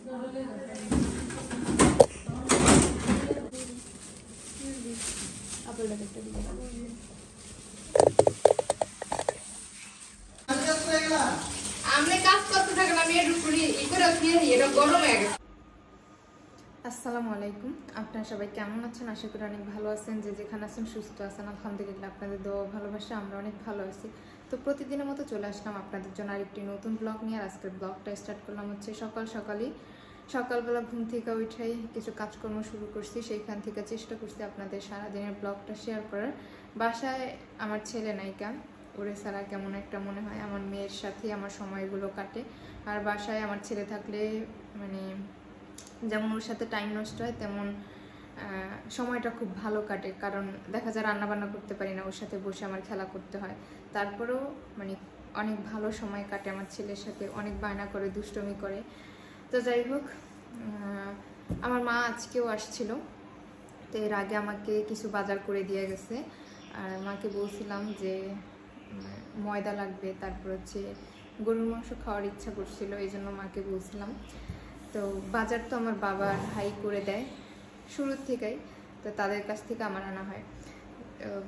আসসালামু আলাইকুম, আপনারা সবাই কেমন আছেন? আশা করি অনেক ভালো আছেন। যে যেখানে আছেন সুস্থ আছেন, আলহামদুলিল্লাহ। আপনাদের দোয়া ভালোবাসা আমরা অনেক ভালো আছি। তো প্রতিদিনের মতো চলে আসলাম আপনাদের জন্য আরেকটি নতুন ব্লগ নিয়ে। আজকের ব্লগটা স্টার্ট করলাম হচ্ছে সকালবেলা ঘুম থেকে উঠেই কিছু কাজকর্ম শুরু করছি। সেইখান থেকে চেষ্টা করছি আপনাদের সারাদিনের ব্লগটা শেয়ার করার। বাসায় আমার ছেলে নায়িকা, ওরে ছাড়া কেমন একটা মনে হয়। আমার মেয়ের সাথেই আমার সময়গুলো কাটে। আর বাসায় আমার ছেলে থাকলে মানে যেমন ওর সাথে টাইম নষ্ট হয়, তেমন সময়টা খুব ভালো কাটে। কারণ দেখা যায় রান্নাবান্না করতে পারি না, ওর সাথে বসে আমার খেলা করতে হয়। তারপরেও মানে অনেক ভালো সময় কাটে আমার ছেলের সাথে। অনেক বায়না করে, দুষ্টমি করে। তো যাই হোক, আমার মা আজকেও আসছিল। তো এর আগে আমাকে কিছু বাজার করে দিয়ে গেছে। আর মাকে বলছিলাম যে ময়দা লাগবে, তারপর হচ্ছে গরুর মাংস খাওয়ার ইচ্ছা করছিল, এই জন্য মাকে বলছিলাম। তো বাজার তো আমার বাবা আর ভাই করে দেয় শুরুর থেকেই, তো তাদের কাছ থেকে আমার আনা হয়।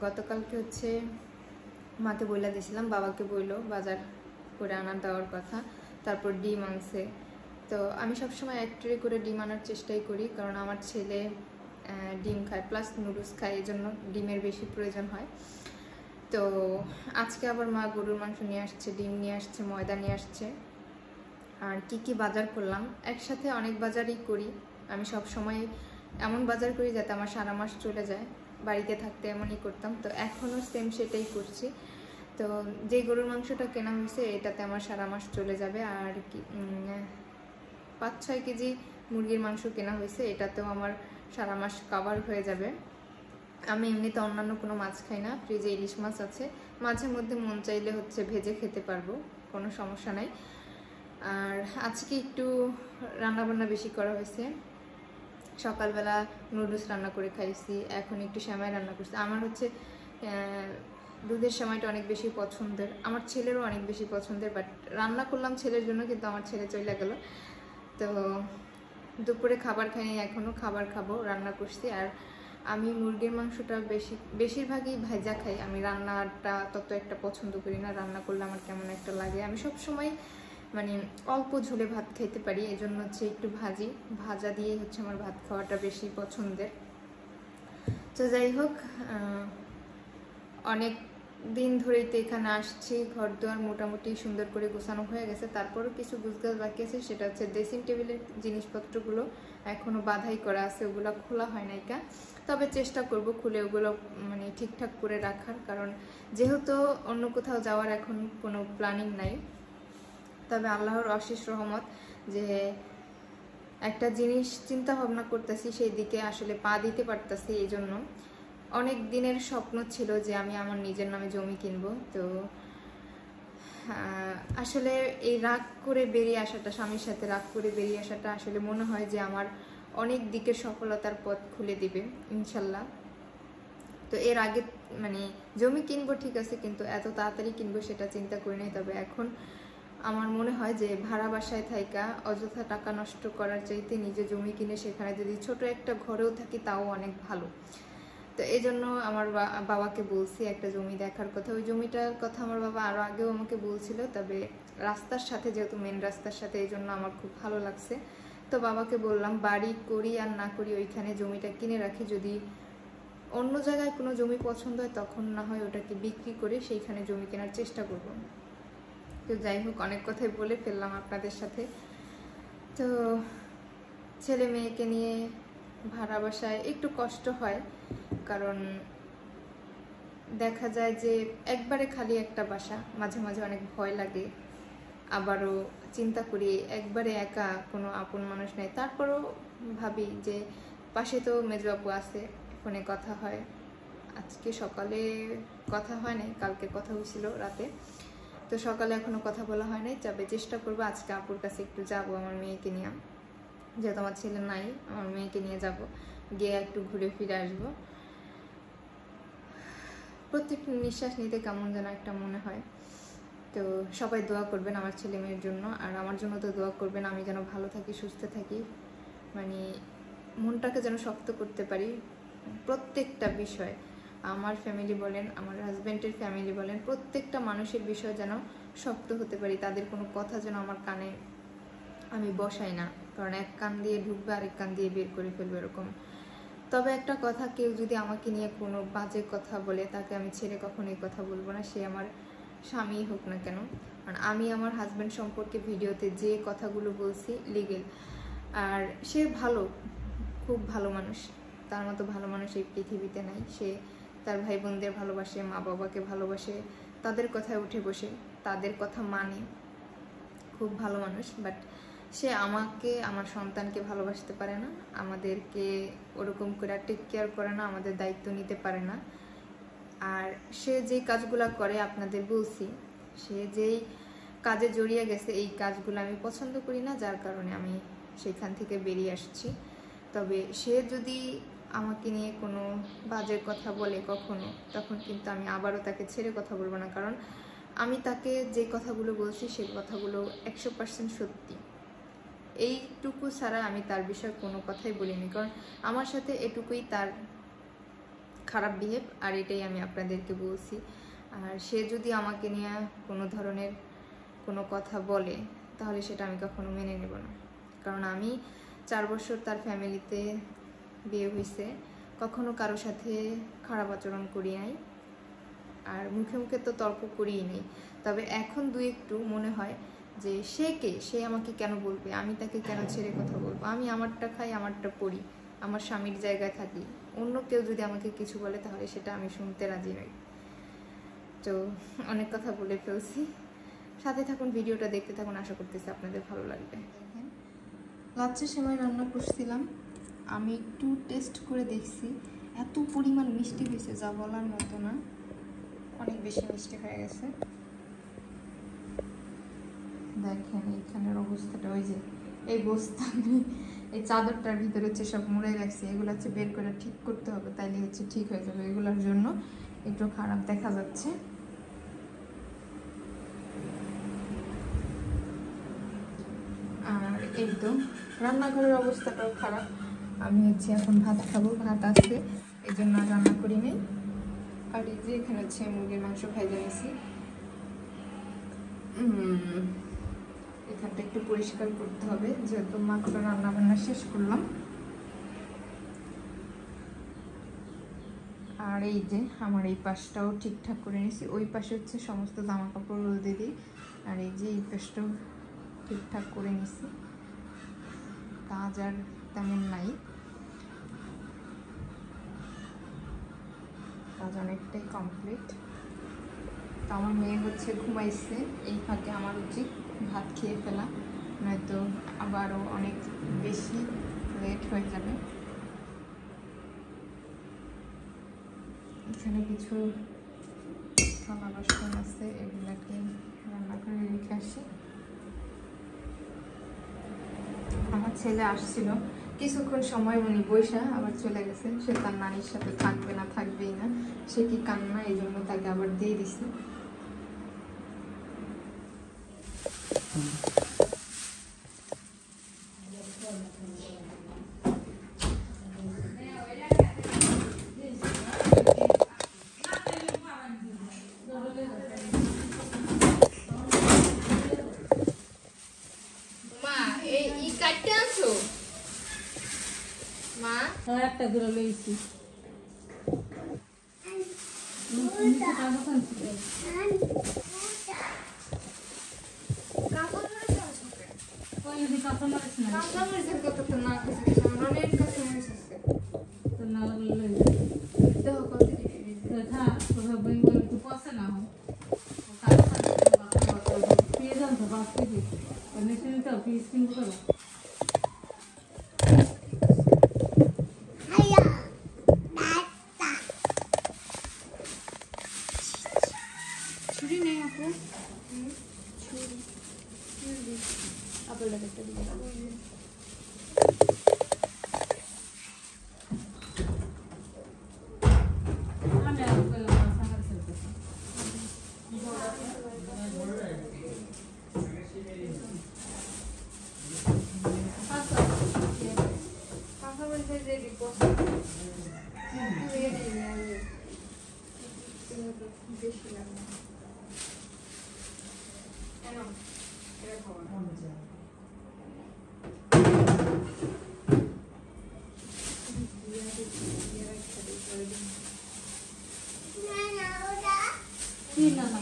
গতকালকে হচ্ছে মাকে বইলা দিয়েছিলাম, বাবাকে বইলো বাজার করে আনা দেওয়ার কথা। তারপর ডিম আনছে। তো আমি সবসময় এক ট্রে করে ডিম আনার চেষ্টাই করি, কারণ আমার ছেলে ডিম খায় প্লাস নুডলস খায়, এই জন্য ডিমের বেশি প্রয়োজন হয়। তো আজকে আবার মা গরুর মাংস নিয়ে আসছে, ডিম নিয়ে আসছে, ময়দা নিয়ে আসছে। আর কি বাজার করলাম, একসাথে অনেক বাজারই করি আমি। সব সময় এমন বাজার করি যাতে আমার সারা মাস চলে যায়। বাড়িতে থাকতে এমনই করতাম, তো এখনও সেম সেটাই করছি। তো যে গরুর মাংসটা কেনা হয়েছে এটাতে আমার সারা মাস চলে যাবে। আর কি 5-6 কেজি মুরগির মাংস কেনা হয়েছে, এটাতেও আমার সারা মাস কভার হয়ে যাবে। আমি এমনিতে অন্যান্য কোনো মাছ খাই না, ফ্রিজে ইলিশ মাছ আছে, মাঝে মধ্যে মন চাইলে হচ্ছে ভেজে খেতে পারবো, কোনো সমস্যা নাই। আর আজকে একটু রান্নাবান্না বেশি করা হয়েছে। সকালবেলা নুডলস রান্না করে খাইছি, এখন একটু সেমাই রান্না করছি। আমার হচ্ছে দুধের সেমাইটা অনেক বেশি পছন্দের, আমার ছেলেরও অনেক বেশি পছন্দের। বাট রান্না করলাম ছেলের জন্য, কিন্তু আমার ছেলে চলে গেল। তো দুপুরে খাবার খাইনি, এখনও খাবার খাবো, রান্না করছি। আর আমি মুরগির মাংসটা বেশিরভাগই ভাজা খাই। আমি রান্নাটা তত একটা পছন্দ করি না, রান্না করলে আমার কেমন একটা লাগে। আমি সব সময় মানে অল্প ঝোলে ভাত খেতে পারি, এই জন্য হচ্ছে একটু ভাজা দিয়ে হচ্ছে আমার ভাত খাওয়াটা বেশি পছন্দের। তো যাই হোক, অনেক দিন ধরেই তো এখানে আসছি, ঘর দুয়ার মোটামুটি সুন্দর করে গোছানো হয়ে গেছে। তারপরও কিছু গুছগাছ বাকি আছে, সেটা হচ্ছে ড্রেসিং টেবিলের জিনিসপত্রগুলো এখনও বাধাই করা আছে, ওগুলো খোলা হয় নাই। তবে চেষ্টা করব খুলে ওগুলো মানে ঠিকঠাক করে রাখার, কারণ যেহেতু অন্য কোথাও যাওয়ার এখন কোনো প্ল্যানিং নাই। তবে আল্লাহর অশেষ রহমত যে একটা জিনিস চিন্তা ভাবনা করতেছি, সেই দিকে আসলে পা দিতে পারতেছি। এই জন্য অনেক দিনের স্বপ্ন ছিল যে আমি আমার নিজের নামে জমি কিনবো। তো আসলে এই রাগ করে বেরিয়ে আসাটা, স্বামীর সাথে রাগ করে বেরিয়ে আসাটা আসলে মনে হয় যে আমার অনেক দিকের সফলতার পথ খুলে দিবে ইনশাল্লাহ। তো এর আগে মানে জমি কিনবো ঠিক আছে, কিন্তু এত তাড়াতাড়ি কিনবো সেটা চিন্তা করি নাই। তবে এখন আমার মনে হয় যে ভাড়া বাসায় থাইকা অযথা টাকা নষ্ট করার চাইতে নিজে জমি কিনে সেখানে যদি ছোট একটা ঘরেও থাকি তাও অনেক ভালো। তো এই জন্য আমার বাবাকে বলছি একটা জমি দেখার কথা। ওই জমিটার কথা আমার বাবা আরও আগেও আমাকে বলছিল, তবে রাস্তার সাথে, যেহেতু মেন রাস্তার সাথে, এই জন্য আমার খুব ভালো লাগছে। তো বাবাকে বললাম বাড়ি করি আর না করি ওইখানে জমিটা কিনে রাখি, যদি অন্য জায়গায় কোনো জমি পছন্দ হয় তখন না হয় ওটাকে বিক্রি করে সেইখানে জমি কেনার চেষ্টা করব। তো যাই হোক, অনেক কথাই বলে ফেললাম আপনাদের সাথে। তো ছেলে মেয়েকে নিয়ে ভাড়া বাসায় একটু কষ্ট হয়, কারণ দেখা যায় যে একবারে খালি একটা বাসা, মাঝে মাঝে অনেক ভয় লাগে। আবারও চিন্তা করি একবারে একা, কোনো আপন মানুষ নেই। তারপরও ভাবি যে পাশে তো মেজো আপু আছে, ফোনে কথা হয়। আজকে সকালে কথা হয় নাই, কালকে কথা হয়েছিল রাতে। তো সকালে এখনো কথা বলা হয় নাই, তবে চেষ্টা করবো আজকে আপুর কাছে একটু যাবো আমার মেয়েকে নিয়ে। যেহেতু আমার ছেলে নাই, আমার মেয়েকে নিয়ে যাব, গিয়ে একটু ঘুরে ফিরে আসবো। প্রত্যেকটা নিঃশ্বাস নিতে কেমন যেন একটা মনে হয়। তো তো সবাই দোয়া করবেন আমার ছেলে মেয়ের জন্য, আর আমার জন্য তো দোয়া করবেন আমি যেন ভালো থাকি, সুস্থ থাকি, মানে মনটাকে যেন শক্ত করতে পারি প্রত্যেকটা বিষয়। আমার ফ্যামিলি বলেন, আমার হাজব্যান্ডের ফ্যামিলি বলেন, প্রত্যেকটা মানুষের বিষয় যেন শক্ত হতে পারি। তাদের কোনো কথা যেন আমার কানে আমি বসাই না, কারণ এক কান দিয়ে ঢুকবে আরেক কান দিয়ে বের করে ফেলবে এরকম। তবে একটা কথা, কেউ যদি আমাকে নিয়ে কোনো বাজে কথা বলে তাকে আমি ছেড়ে কখনোই কথা বলবো না, সে আমার স্বামী হোক না কেন। কারণ আমি আমার হাজব্যান্ড সম্পর্কে ভিডিওতে যে কথাগুলো বলছি লিগেল, আর সে ভালো, খুব ভালো মানুষ, তার মতো ভালো মানুষ এই পৃথিবীতে নাই। সে তার ভাই বোনদের ভালোবাসে, মা বাবাকে ভালোবাসে, তাদের কথায় উঠে বসে, তাদের কথা মানে, খুব ভালো মানুষ। বাট সে আমাকে, আমার সন্তানকে ভালোবাসতে পারে না, আমাদেরকে ওরকম করে টেক কেয়ার করে না, আমাদের দায়িত্ব নিতে পারে না। আর সে যেই কাজগুলো করে আপনাদের বলছি, সে যেই কাজে জড়িয়ে গেছে এই কাজগুলো আমি পছন্দ করি না, যার কারণে আমি সেখান থেকে বেরিয়ে আসছি। তবে সে যদি আমাকে নিয়ে কোনো বাজে কথা বলে কখনো, তখন কিন্তু আমি আবারও তাকে ছেড়ে কথা বলবো না, কারণ আমি তাকে যে কথাগুলো বলছি সেই কথাগুলো 100% সত্যি। এইটুকু ছাড়া আমি তার বিষয়ে কোনো কথাই বলিনি, কারণ আমার সাথে এটুকুই তার খারাপ বিহেভ, আর এটাই আমি আপনাদেরকে বলছি। আর সে যদি আমাকে নিয়ে কোনো ধরনের কোনো কথা বলে তাহলে সেটা আমি কখনো মেনে নেব না, কারণ আমি 4 বছর তার ফ্যামিলিতে বিয়ে হয়েছে, কখনো কারোর সাথে খারাপ আচরণ করি নাই, আর মুখে মুখে তো তর্ক করিই নেই। তবে এখন একটু মনে হয় যে সে আমাকে কেন বলবে, আমি তাকে কেন ছেড়ে কথা বলবো। আমি আমারটা খাই, আমারটা পড়ি, আমার স্বামীর জায়গায় থাকি। অন্য কেউ যদি আমাকে কিছু বলে তাহলে সেটা আমি শুনতে রাজি নই। তো অনেক কথা বলে ফেলছি, সাথে থাকুন, ভিডিওটা দেখতে থাকুন, আশা করতেছি আপনাদের ভালো লাগবে। লাচ্চা সেমাই রান্না করছিলাম, আমি একটু টেস্ট করে দেখছি, এত পরিমাণ মিষ্টি হয়েছে যা বলার মতো না, অনেক বেশি মিষ্টি হয়ে গেছে। দেখেন এখানের অবস্থাটা, ওই যে এই বস্তা, এই চাদরটার ভিতরে হচ্ছে সব মুড়ে রাখছি, এগুলো হচ্ছে বের করে ঠিক করতে হবে, তাইলে হচ্ছে ঠিক হয়ে যাবে। এগুলোর জন্য একটু খারাপ দেখা যাচ্ছে। আর এই তো রান্নাঘরের অবস্থাটাও খারাপ। আমি হচ্ছে এখন ভাত খাবো, ভাত আছে এই জন্য রান্না করি নেই। আর এই যে এখানে হচ্ছে মুরগির মাংস ভাজা নিয়েছি, এখানটা একটু পরিষ্কার করতে হবে, যেহেতু মাত্র রান্না বান্না শেষ করলাম। আর এই যে আমার এই পাশটাও ঠিকঠাক করে নিয়েছি, ওই পাশে হচ্ছে সমস্ত জামা কাপড় রোদে দিই, আর এই যে এই পাশটাও ঠিকঠাক করে নিয়েছি, কাজ আর তেমন নাই, কাজ অনেকটাই কমপ্লিট। তো আমার মেয়ে হচ্ছে ঘুমাইছে, এই ফাঁকে আমার উচিত ভাত খেয়ে ফেলা, নয়তো আবারও অনেক বেশি লেট হয়ে যাবে। এখানে কিছু থালা বাসন আছে, এগুলাকে রান্না করে রেখে আসি। আমার ছেলে আসছিল কিছুক্ষণ সময়, উনি বৈশা আবার চলে গেছে, সে তার নানির সাথে থাকবে না, থাকবেই না, সে কি কান্না, এই জন্য তাকে আবার দিয়ে দিছি। একটা করে লইছি পচে না পিস কিন্তু করো ছুরি নেই আপু, ছুরি আপেল একটা দিন। আমি বেশি লাগে কেন এটা খাওয়া কি না না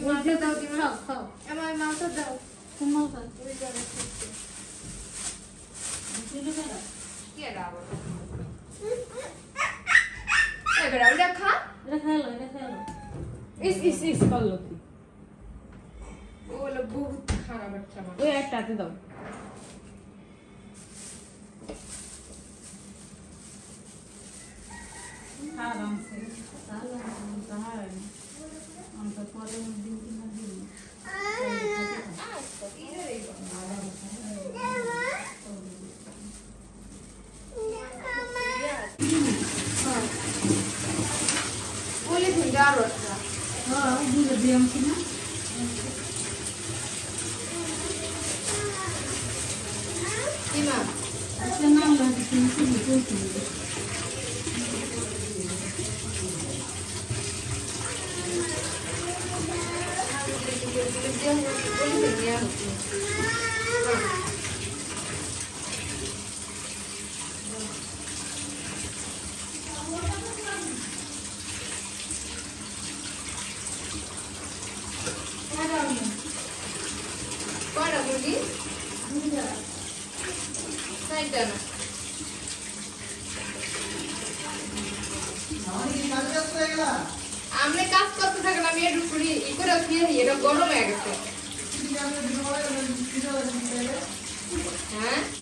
মালটা দাও দিমা খাও খাও আমার মালটা দাও তোমার কাছে ওই জায়গায় থাকছে। চলে গেল কি এটা আবার এবার ওটা খা এটা খেলো ইস করলো কি ও হলো বহুত খারাপ একটা মাল ওই একটাতে দাও আরামসে তাহলে তাহার আমরা পরে দিন কিনা দিন বলে তুমি আরো একটা হ্যাঁ দুধ দিলাম কিনা কি মা আচ্ছা নাম লাগে কিন্তু বলছি কয়টা মুরগি চারটা না আপনি কাজ করতে থাকেন আমি একটু ফ্রি ই করে খেয়ে এটা গরম হয়ে গেছে হ্যাঁ